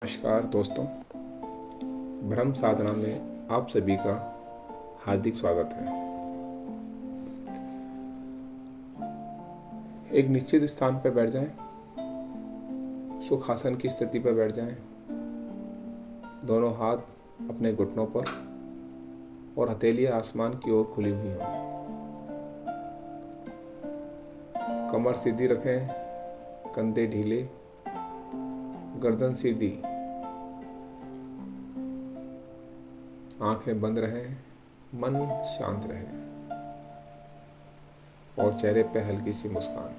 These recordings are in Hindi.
नमस्कार दोस्तों, ब्रह्म साधना में आप सभी का हार्दिक स्वागत है। एक निश्चित स्थान पर बैठ जाएं, सुखासन की स्थिति पर बैठ जाएं। दोनों हाथ अपने घुटनों पर और हथेलियां आसमान की ओर खुली हुई हों। कमर सीधी रखें, कंधे ढीले, गर्दन सीधी, आंखें बंद रहें, मन शांत रहे और चेहरे पे हल्की सी मुस्कान।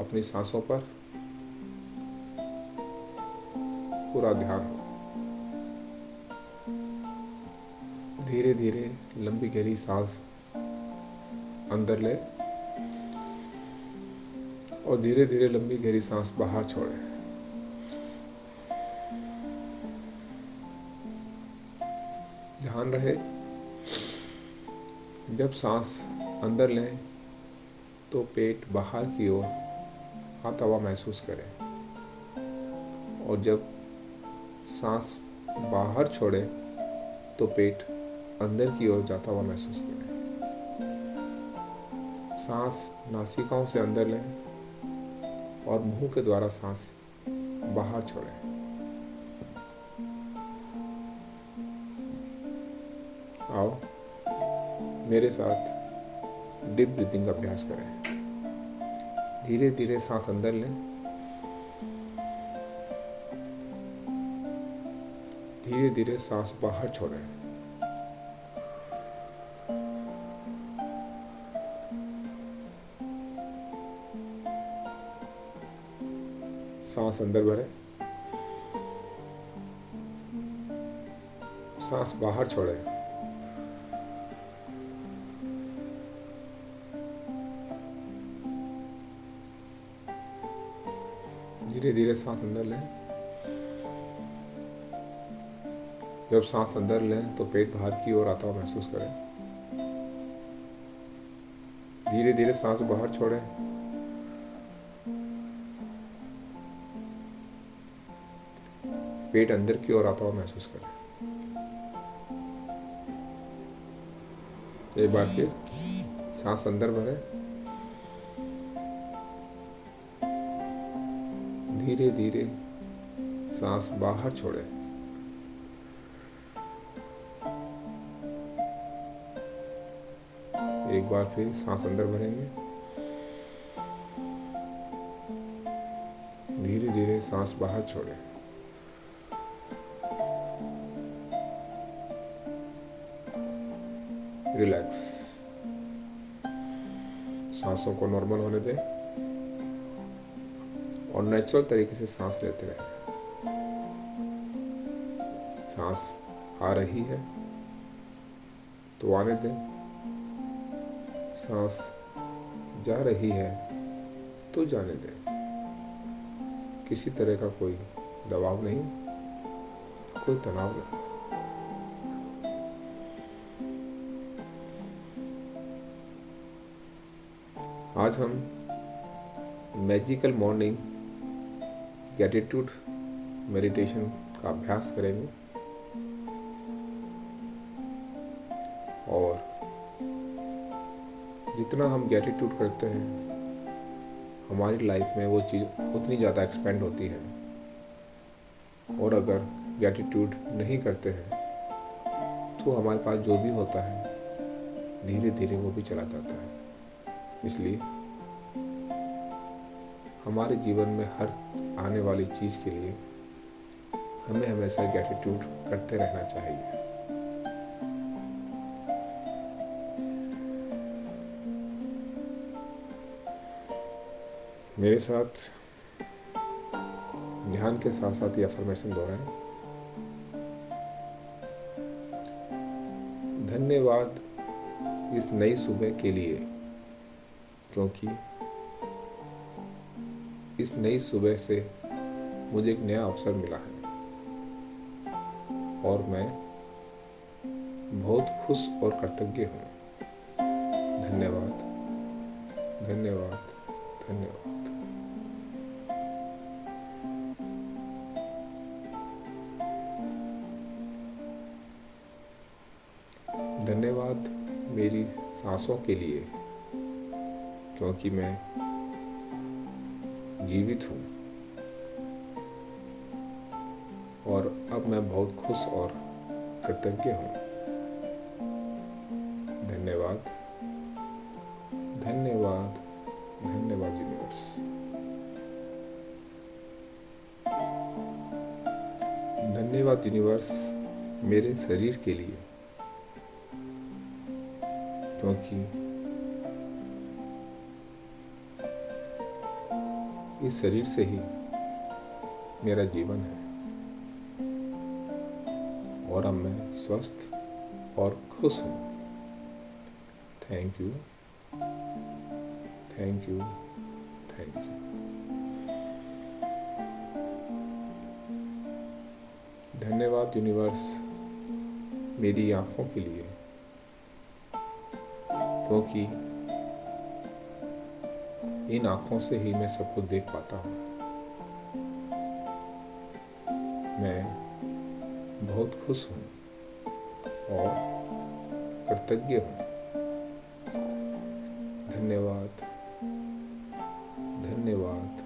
अपनी सांसों पर पूरा ध्यान हो। धीरे धीरे लंबी गहरी सांस अंदर ले और धीरे धीरे लंबी गहरी सांस बाहर छोड़ें। ध्यान रहे, जब सांस अंदर लें तो पेट बाहर की ओर आता हुआ महसूस करें और जब सांस बाहर छोड़े तो पेट अंदर की ओर जाता हुआ महसूस करें। सांस नासिकाओं से अंदर लें और मुंह के द्वारा सांस बाहर छोड़ें। आओ मेरे साथ डीप ब्रीथिंग का अभ्यास करें। धीरे धीरे सांस अंदर लें, धीरे धीरे सांस बाहर छोड़ें। सांस अंदर भरें, सांस बाहर छोड़ें। धीरे धीरे सांस अंदर लें। जब सांस अंदर लें तो पेट बाहर की ओर आता हुआ महसूस करें। धीरे धीरे सांस बाहर छोड़ें। पेट अंदर की ओर आता हुआ महसूस करें। एक बार फिर सांस अंदर भरें, धीरे धीरे सांस बाहर छोड़ें। एक बार फिर सांस अंदर भरेंगे, धीरे धीरे सांस बाहर छोड़ें। रिलैक्स। सांसों को नॉर्मल होने दें और नेचुरल तरीके से सांस लेते रहें। सांस आ रही है तो आने दें, सांस जा रही है तो जाने दें। किसी तरह का कोई दबाव नहीं, कोई तनाव नहीं। आज हम मैजिकल मॉर्निंग ग्रैटिट्यूड मेडिटेशन का अभ्यास करेंगे और जितना हम ग्रैटिट्यूड करते हैं हमारी लाइफ में वो चीज़ उतनी ज़्यादा एक्सपेंड होती है और अगर ग्रैटिट्यूड नहीं करते हैं तो हमारे पास जो भी होता है धीरे धीरे वो भी चला जाता है। इसलिए हमारे जीवन में हर आने वाली चीज़ के लिए हमें हमेशा ग्रैटिट्यूड करते रहना चाहिए। मेरे साथ ध्यान के साथ साथ ये अफर्मेशन दोहराएं। धन्यवाद इस नई सुबह के लिए, क्योंकि इस नई सुबह से मुझे एक नया अवसर मिला है और मैं बहुत खुश और कृतज्ञ हूँ। धन्यवाद, धन्यवाद, धन्यवाद। धन्यवाद मेरी सांसों के लिए, क्योंकि मैं जीवित हूँ और अब मैं बहुत खुश और कृतज्ञ हूँ। धन्यवाद, धन्यवाद, धन्यवाद यूनिवर्स। धन्यवाद यूनिवर्स मेरे शरीर के लिए, क्योंकि इस शरीर से ही मेरा जीवन है और अब मैं स्वस्थ और खुश हूँ। Thank you, thank you, thank you. धन्यवाद यूनिवर्स मेरी आँखों के लिए, क्योंकि इन आँखों से ही मैं सब कुछ देख पाता हूँ। मैं बहुत खुश हूँ और कृतज्ञ हूँ। धन्यवाद, धन्यवाद,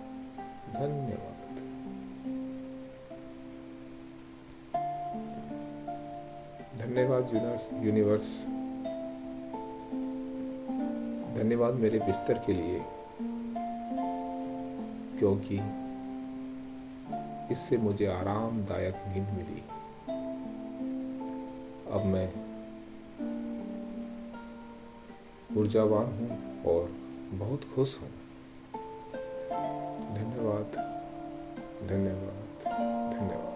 धन्यवाद। धन्यवाद यूनिवर्स। धन्यवाद मेरे बिस्तर के लिए, क्योंकि इससे मुझे आरामदायक नींद मिली। अब मैं ऊर्जावान हूँ और बहुत खुश हूँ। धन्यवाद, धन्यवाद, धन्यवाद।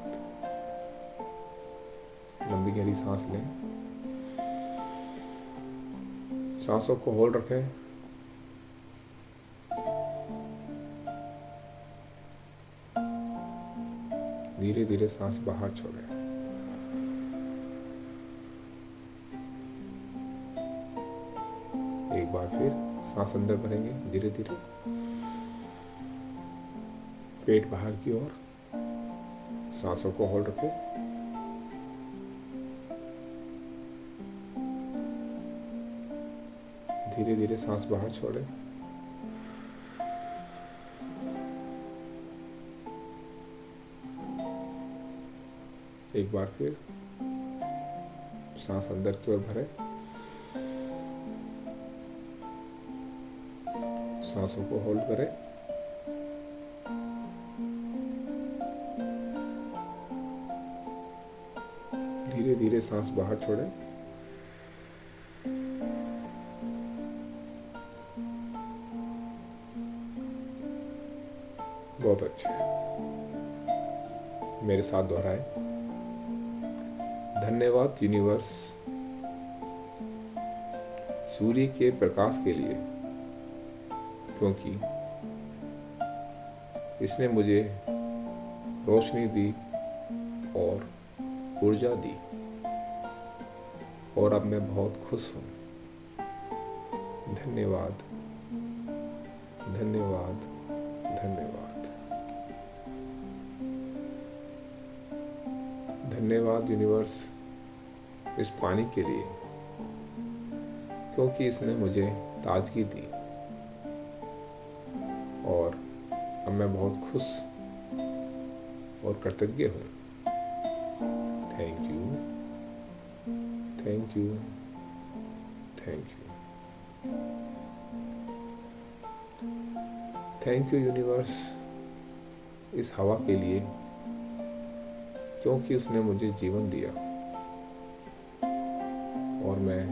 लंबी गहरी सांस लें। सांसों को होल्ड रखें। धीरे धीरे सांस बाहर छोड़ें। एक बार फिर सांस अंदर भरेंगे धीरे धीरे, पेट बाहर की ओर। सांसों को होल्ड रखें। धीरे धीरे सांस बाहर छोड़ें। एक बार फिर सांस अंदर की ओर भरें। सांसों को होल्ड करें। धीरे धीरे सांस बाहर छोड़ें। बहुत अच्छे। मेरे साथ दोहराएं। धन्यवाद यूनिवर्स सूर्य के प्रकाश के लिए, क्योंकि इसने मुझे रोशनी दी और ऊर्जा दी और अब मैं बहुत खुश हूँ। धन्यवाद, धन्यवाद, धन्यवाद। धन्यवाद यूनिवर्स इस पानी के लिए, क्योंकि इसने मुझे ताजगी दी और अब मैं बहुत खुश और कृतज्ञ हूँ। Thank you, thank you, thank you. Thank you universe इस हवा के लिए, क्योंकि उसने मुझे जीवन दिया और मैं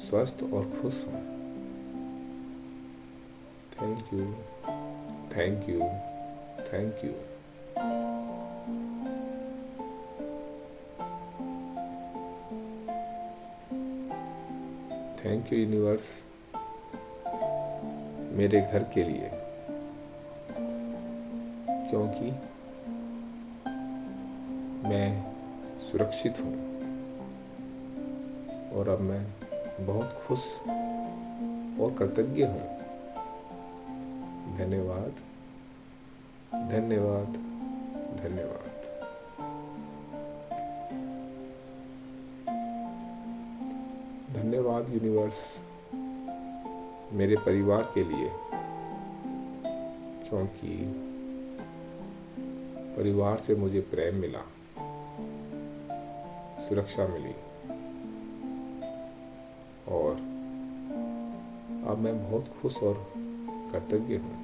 स्वस्थ और खुश हूँ। Thank you, thank you, thank you. Thank you universe मेरे घर के लिए, क्योंकि मैं सुरक्षित हूँ और अब मैं बहुत खुश और कृतज्ञ हूँ। धन्यवाद, धन्यवाद, धन्यवाद। धन्यवाद यूनिवर्स मेरे परिवार के लिए, क्योंकि परिवार से मुझे प्रेम मिला, सुरक्षा मिली और अब मैं बहुत खुश और कृतज्ञ हूँ।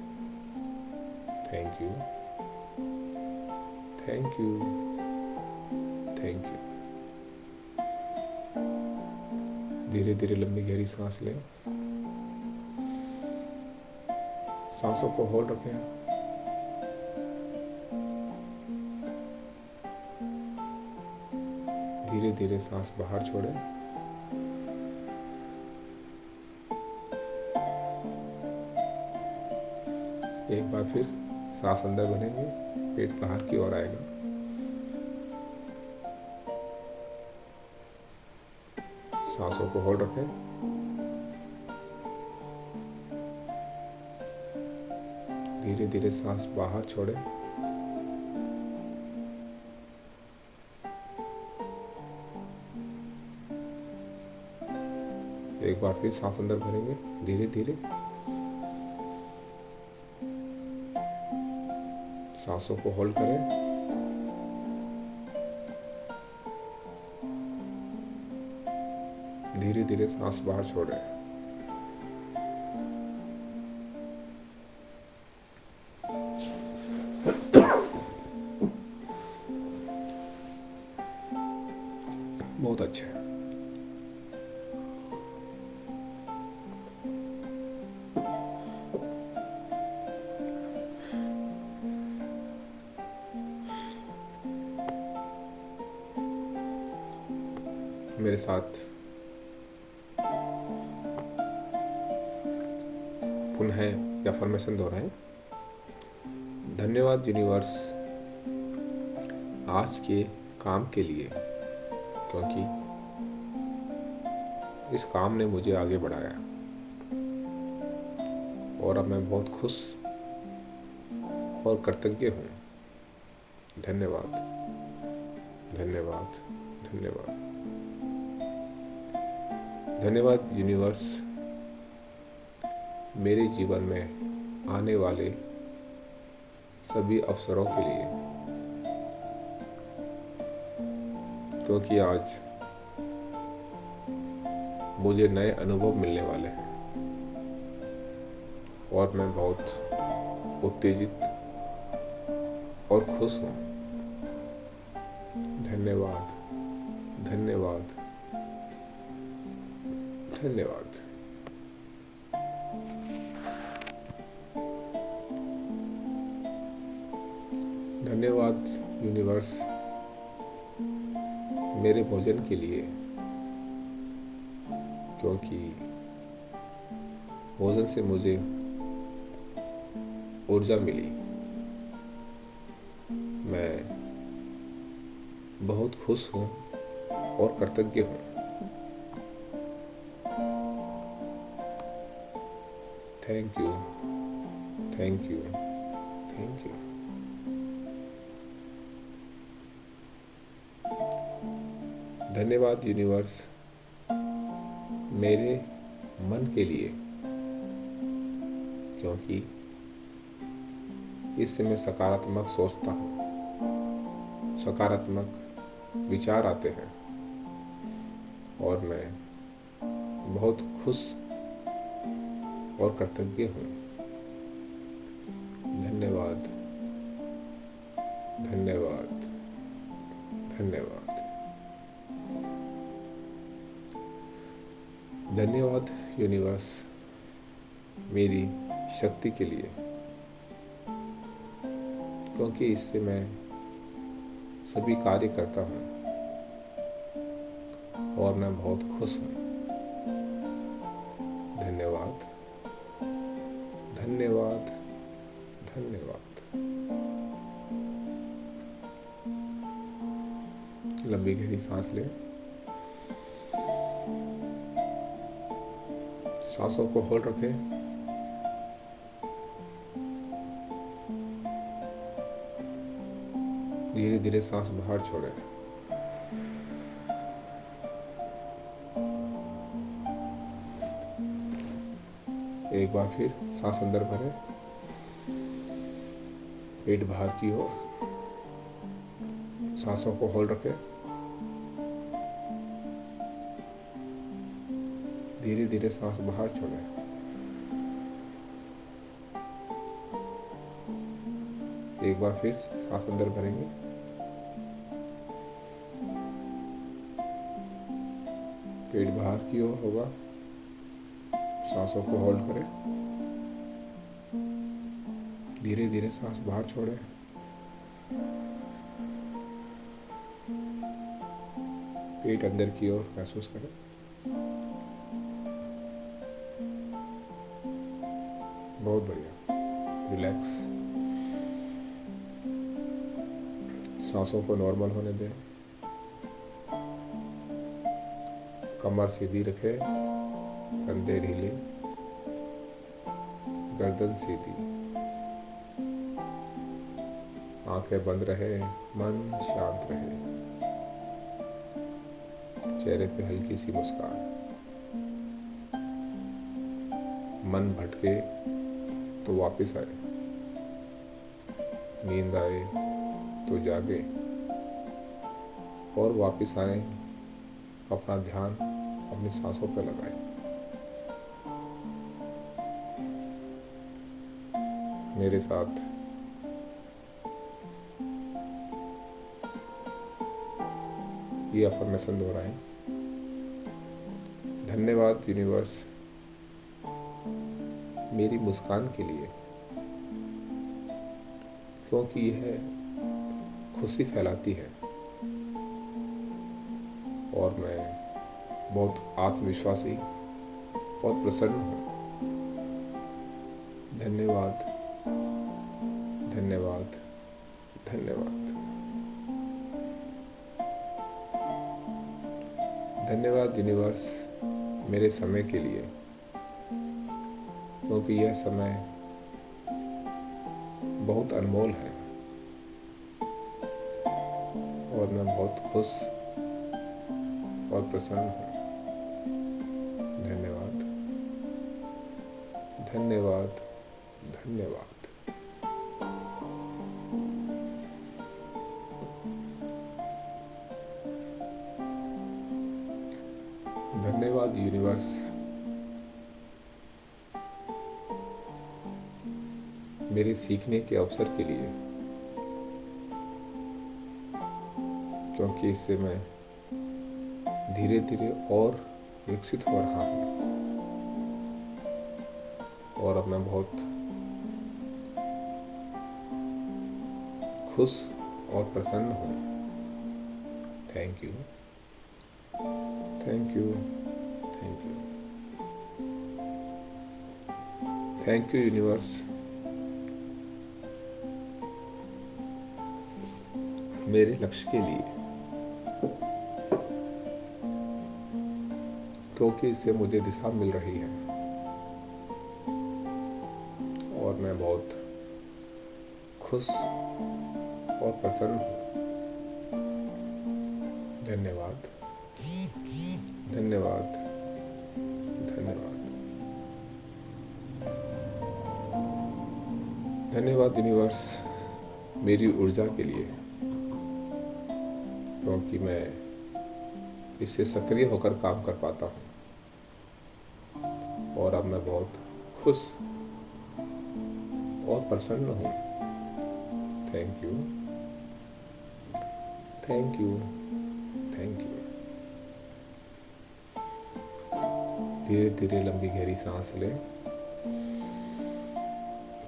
Thank you, thank you, thank you. धीरे धीरे लंबी गहरी सांस लें। सांसों को होल्ड रखें। धीरे धीरे सांस बाहर छोड़ें। एक बार फिर सांस अंदर भरेंगे, पेट बाहर की ओर आएगा। सांसों को होल्ड रखें। धीरे धीरे सांस बाहर छोड़ें। एक बार फिर सांस अंदर भरेंगे, धीरे धीरे। सांसों को होल्ड करें। धीरे धीरे सांस बाहर छोड़ें। बहुत अच्छा है। मेरे साथ पुनः अफर्मेशन दोहराएं। धन्यवाद यूनिवर्स आज के काम के लिए, क्योंकि इस काम ने मुझे आगे बढ़ाया और अब मैं बहुत खुश और कृतज्ञ हूँ। धन्यवाद, धन्यवाद, धन्यवाद। धन्यवाद यूनिवर्स मेरे जीवन में आने वाले सभी अवसरों के लिए, क्योंकि आज मुझे नए अनुभव मिलने वाले हैं और मैं बहुत उत्तेजित और खुश हूँ। धन्यवाद, धन्यवाद, धन्यवाद। धन्यवाद यूनिवर्स मेरे भोजन के लिए, क्योंकि भोजन से मुझे ऊर्जा मिली। मैं बहुत खुश हूँ और कृतज्ञ हूँ। Thank you, thank you, thank you. धन्यवाद यूनिवर्स मेरे मन के लिए, क्योंकि इससे मैं सकारात्मक सोचता हूँ, सकारात्मक विचार आते हैं और मैं बहुत खुश और कृतज्ञ हूँ। धन्यवाद, धन्यवाद, धन्यवाद। धन्यवाद यूनिवर्स मेरी शक्ति के लिए, क्योंकि इससे मैं सभी कार्य करता हूँ और मैं बहुत खुश हूँ। धन्यवाद, धन्यवाद, धन्यवाद। लंबी गहरी सांस लें। सांसों को होल्ड रखें। धीरे धीरे सांस बाहर छोड़ें। एक बार फिर सांस अंदर भरें, पेट बाहर की ओर, सांसों को होल्ड रखें, धीरे धीरे सांस बाहर छोड़ें। एक बार फिर सांस अंदर भरेंगे, पेट बाहर की ओर होगा, सांसों को होल्ड करें, धीरे धीरे सांस बाहर छोड़ें। पेट अंदर की ओर महसूस करें। बहुत बढ़िया, रिलैक्स। सांसों को नॉर्मल होने दें, कमर सीधी रखें, कंधे ढीले, गर्दन सीधी, आंखें बंद रहे, मन शांत रहे, चेहरे पे हल्की सी मुस्कान। मन भटके तो वापस आए, नींद आए तो जागे, और वापस आए अपना ध्यान अपनी सांसों पर लगाए। मेरे साथ ये अफर्मेशन दोहराएं। धन्यवाद यूनिवर्स मेरी मुस्कान के लिए, क्योंकि यह खुशी फैलाती है और मैं बहुत आत्मविश्वासी और प्रसन्न हूँ। धन्यवाद, धन्यवाद, धन्यवाद। धन्यवाद यूनिवर्स मेरे समय के लिए, क्योंकि यह समय बहुत अनमोल है और मैं बहुत खुश और प्रसन्न हूँ। धन्यवाद, धन्यवाद, धन्यवाद। धन्यवाद यूनिवर्स मेरे सीखने के अवसर के लिए, क्योंकि इससे मैं धीरे धीरे और विकसित हो रहा हूँ और अब मैं बहुत खुश और प्रसन्न हूँ। Thank you, thank you, thank you, thank you universe मेरे लक्ष्य के लिए, क्योंकि इससे मुझे दिशा मिल रही है और मैं बहुत खुश और प्रसन्न हूँ। धन्यवाद, धन्यवाद, धन्यवाद। धन्यवाद यूनिवर्स मेरी ऊर्जा के लिए, क्योंकि मैं इससे सक्रिय होकर काम कर पाता हूँ और अब मैं बहुत खुश और प्रसन्न हूँ। Thank you, thank you, thank you. धीरे धीरे लंबी गहरी सांस लें,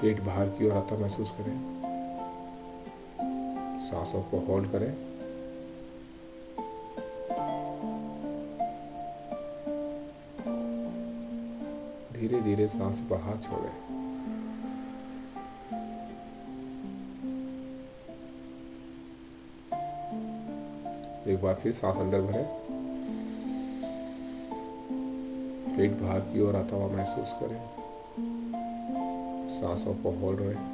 पेट बाहर की ओर आता महसूस करें, सांसों को होल्ड करें, धीरे धीरे सांस बाहर छोड़ें। एक बार फिर सांस अंदर भरें, पेट बाहर की ओर आता हुआ महसूस करें, सांसों को होल्ड रखें,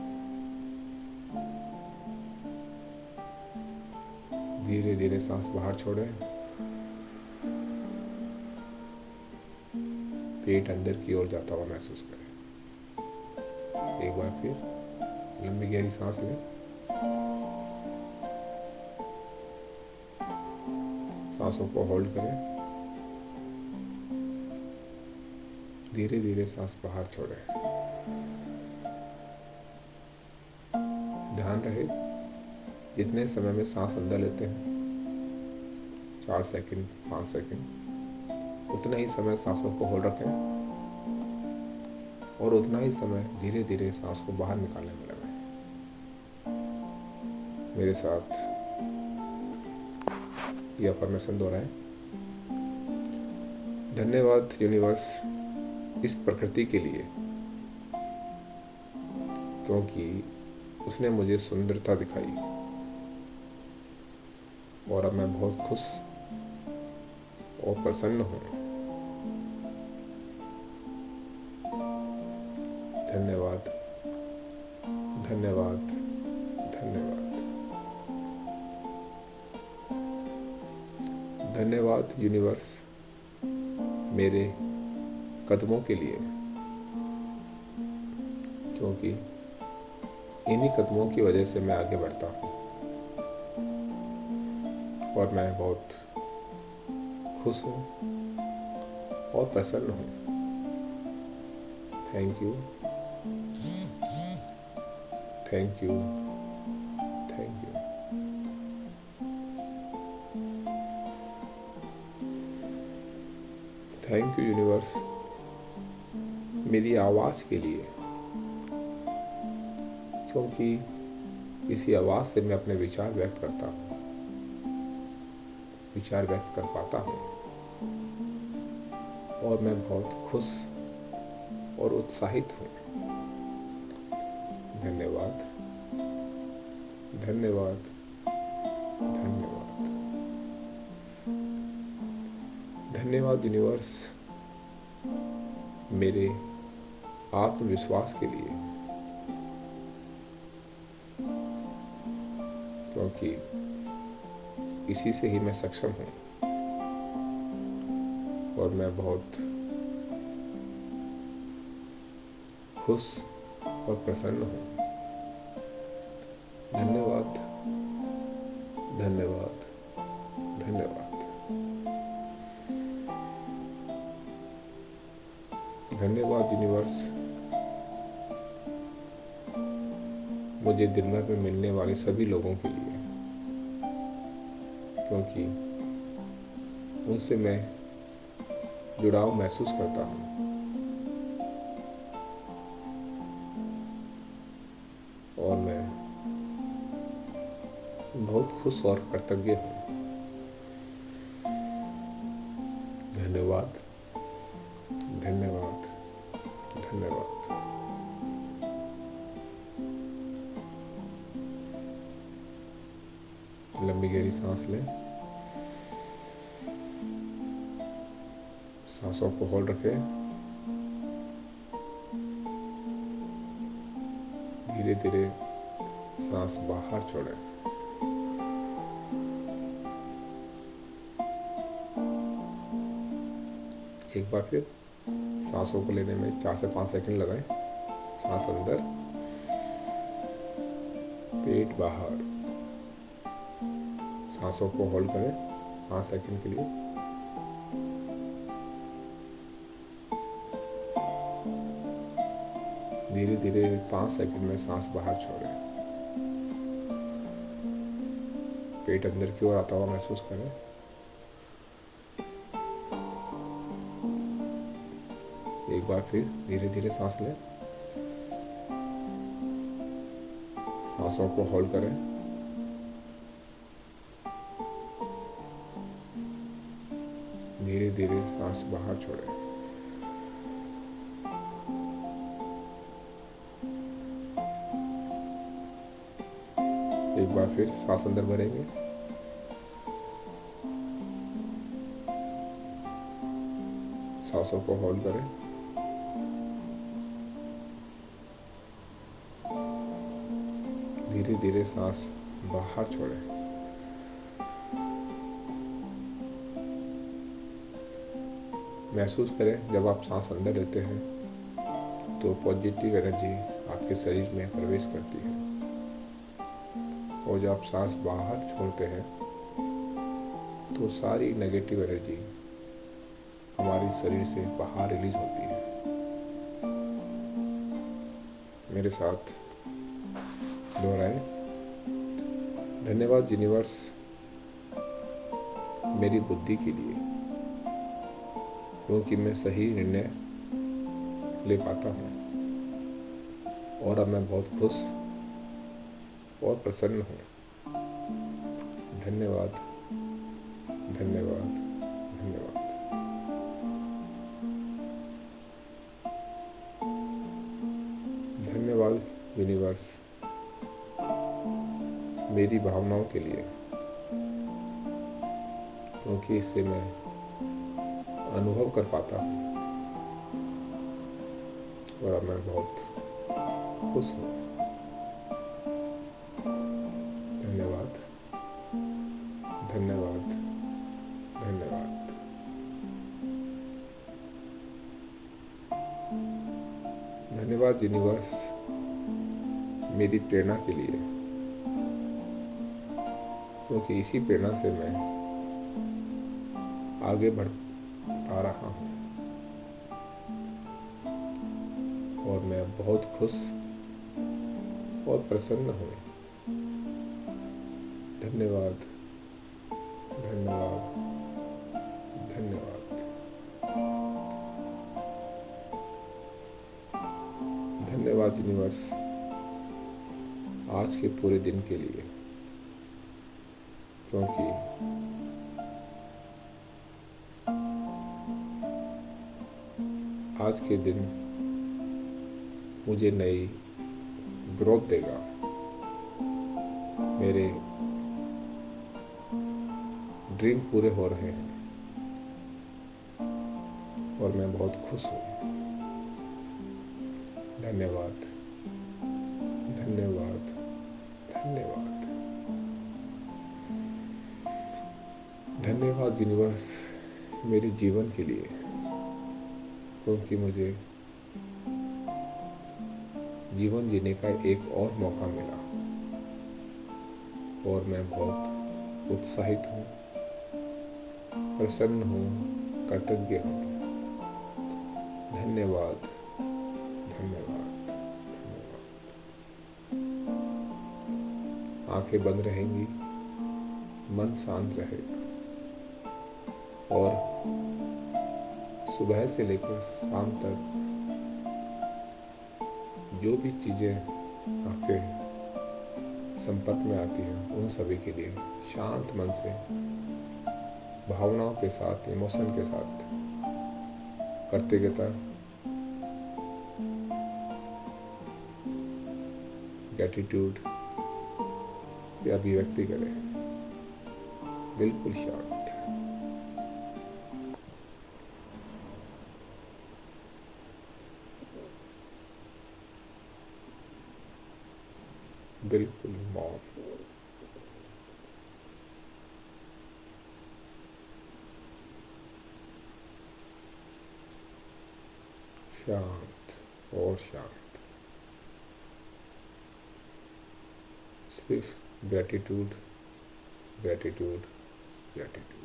धीरे धीरे सांस बाहर छोड़ें, पेट अंदर की ओर जाता हुआ महसूस करें। एक बार फिर लंबी गहरी सांस लें। सांसों को होल्ड करें। धीरे धीरे सांस बाहर छोड़ें। ध्यान रहे जितने समय में सांस अंदर लेते हैं 4 सेकंड 5 सेकंड, उतना ही समय सांसों को होल्ड रखें और उतना ही समय धीरे धीरे सांस को बाहर निकालने में लगाएं। मेरे साथ ये अफर्मेशन दोहराएं। धन्यवाद यूनिवर्स इस प्रकृति के लिए, क्योंकि उसने मुझे सुंदरता दिखाई और अब मैं बहुत खुश और प्रसन्न हूँ। धन्यवाद धन्यवाद धन्यवाद धन्यवाद यूनिवर्स मेरे कदमों के लिए, क्योंकि इन्हीं कदमों की वजह से मैं आगे बढ़ता हूँ और मैं बहुत खुश हूँ और प्रसन्न हूँ। Thank you thank you thank you. Thank you universe मेरी आवाज़ के लिए, क्योंकि इसी आवाज़ से मैं अपने विचार व्यक्त करता हूँ, विचार व्यक्त कर पाता हूँ और मैं बहुत खुश और उत्साहित हूँ। धन्यवाद धन्यवाद धन्यवाद धन्यवाद यूनिवर्स मेरे आत्मविश्वास के लिए, क्योंकि इसी से ही मैं सक्षम हूँ और मैं बहुत खुश और प्रसन्न हूँ। धन्यवाद धन्यवाद धन्यवाद धन्यवाद यूनिवर्स मुझे दिन भर में मिलने वाले सभी लोगों के लिए, क्योंकि उनसे मैं जुड़ाव महसूस करता हूँ और मैं बहुत खुश और कृतज्ञ हूँ। धन्यवाद धन्यवाद धन्यवाद। लंबी गहरी सांस लें। सांसों को होल्ड रखें। धीरे धीरे सांस बाहर छोड़ें। एक बार फिर सांसों को लेने में 4 से 5 सेकंड लगाएं। सांस अंदर, पेट बाहर। सांसों को होल्ड करें 5 सेकंड के लिए। धीरे धीरे 5 सेकंड में सांस बाहर छोड़ें। पेट अंदर की ओर आता हुआ महसूस करें। एक बार फिर धीरे धीरे सांस लें। सांसों को होल्ड करें। धीरे धीरे सांस बाहर छोड़ें। एक बार फिर सांस अंदर भरेंगे। सांसों को होल्ड करें। धीरे धीरे सांस बाहर छोड़ें। महसूस करें जब आप सांस अंदर लेते हैं तो पॉजिटिव एनर्जी आपके शरीर में प्रवेश करती है, और जब आप सांस बाहर छोड़ते हैं तो सारी नेगेटिव एनर्जी हमारे शरीर से बाहर रिलीज होती है। मेरे साथ दोहराएं। धन्यवाद यूनिवर्स मेरी बुद्धि के लिए, क्योंकि मैं सही निर्णय ले पाता हूँ और अब मैं बहुत खुश और प्रसन्न हूँ। धन्यवाद, धन्यवाद, धन्यवाद। धन्यवाद यूनिवर्स मेरी भावनाओं के लिए, क्योंकि इससे मैं अनुभव कर पाता हूँ और अब मैं बहुत खुश हूँ। धन्यवाद, धन्यवाद, धन्यवाद। धन्यवाद यूनिवर्स मेरी प्रेरणा के लिए, क्योंकि इसी प्रेरणा से मैं आगे बढ़ पा रहा हूँ और मैं बहुत खुश और प्रसन्न हूँ। धन्यवाद, धन्यवाद, धन्यवाद। धन्यवाद यूनिवर्स आज के पूरे दिन के लिए, क्योंकि आज के दिन मुझे नई ग्रोथ देगा। मेरे ड्रीम पूरे हो रहे हैं और मैं बहुत खुश हूँ। धन्यवाद, धन्यवाद, धन्यवाद। धन्यवाद यूनिवर्स मेरे जीवन के लिए, क्योंकि मुझे जीवन जीने का एक और मौका मिला और मैं बहुत उत्साहित हूँ, प्रसन्न हूँ, कृतज्ञ हूँ। धन्यवाद, धन्यवाद, धन्यवाद। आंखें बंद रहेंगी, मन शांत रहेगा और सुबह से लेकर शाम तक जो भी चीज़ें आपके संपर्क में आती हैं उन सभी के लिए शांत मन से, भावनाओं के साथ, इमोशन के साथ, कृतज्ञता, ग्रैटिट्यूड की अभिव्यक्ति करें। बिल्कुल शांत। बिल्कुल मौन। शांत और शांत। सिर्फ ग्रैटिट्यूड, ग्रैटिट्यूड, ग्रैटिट्यूड।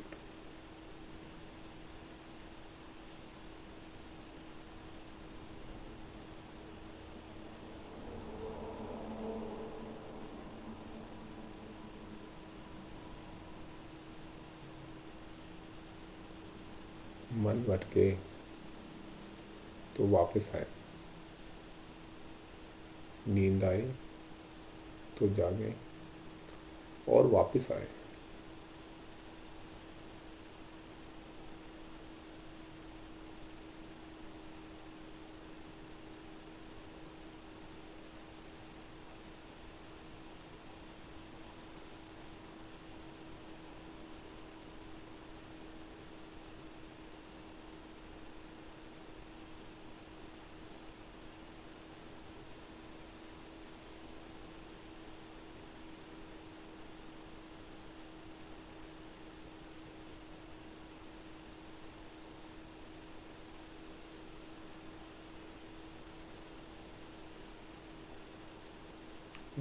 मन भटके तो वापस आए, नींद आए तो जागे और वापस आए।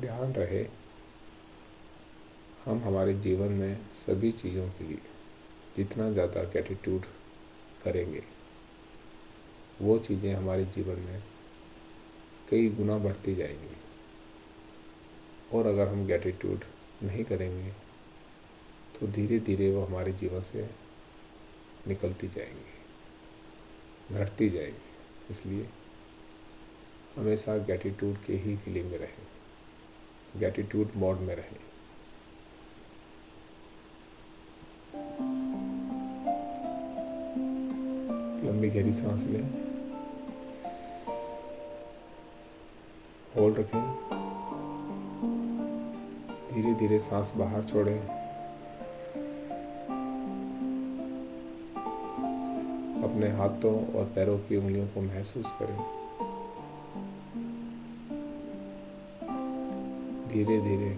ध्यान रहे हम हमारे जीवन में सभी चीज़ों के लिए जितना ज़्यादा ग्रैटिट्यूड करेंगे वो चीज़ें हमारे जीवन में कई गुना बढ़ती जाएंगी। और अगर हम ग्रैटिट्यूड नहीं करेंगे तो धीरे धीरे वो हमारे जीवन से निकलती जाएंगी, घटती जाएंगी। इसलिए हमेशा ग्रैटिट्यूड के ही फीलिंग में रहें, ग्रैटिट्यूड मोड में रहें। लंबी गहरी सांस लें, होल्ड रखें, धीरे धीरे सांस बाहर छोड़ें। अपने हाथों और पैरों की उंगलियों को महसूस करें। धीरे धीरे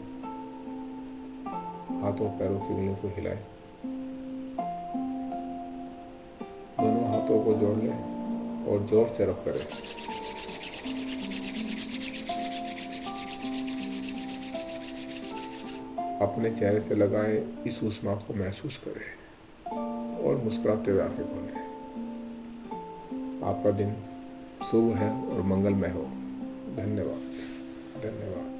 हाथों पैरों की उंगलियों को हिलाएं। दोनों हाथों को जोड़ लें और जोर से रब करें। अपने चेहरे से लगाएं, इस ऊष्मा को महसूस करें और मुस्कुराते हुए आंखें खोलें। आपका दिन शुभ है और मंगलमय हो। धन्यवाद, धन्यवाद।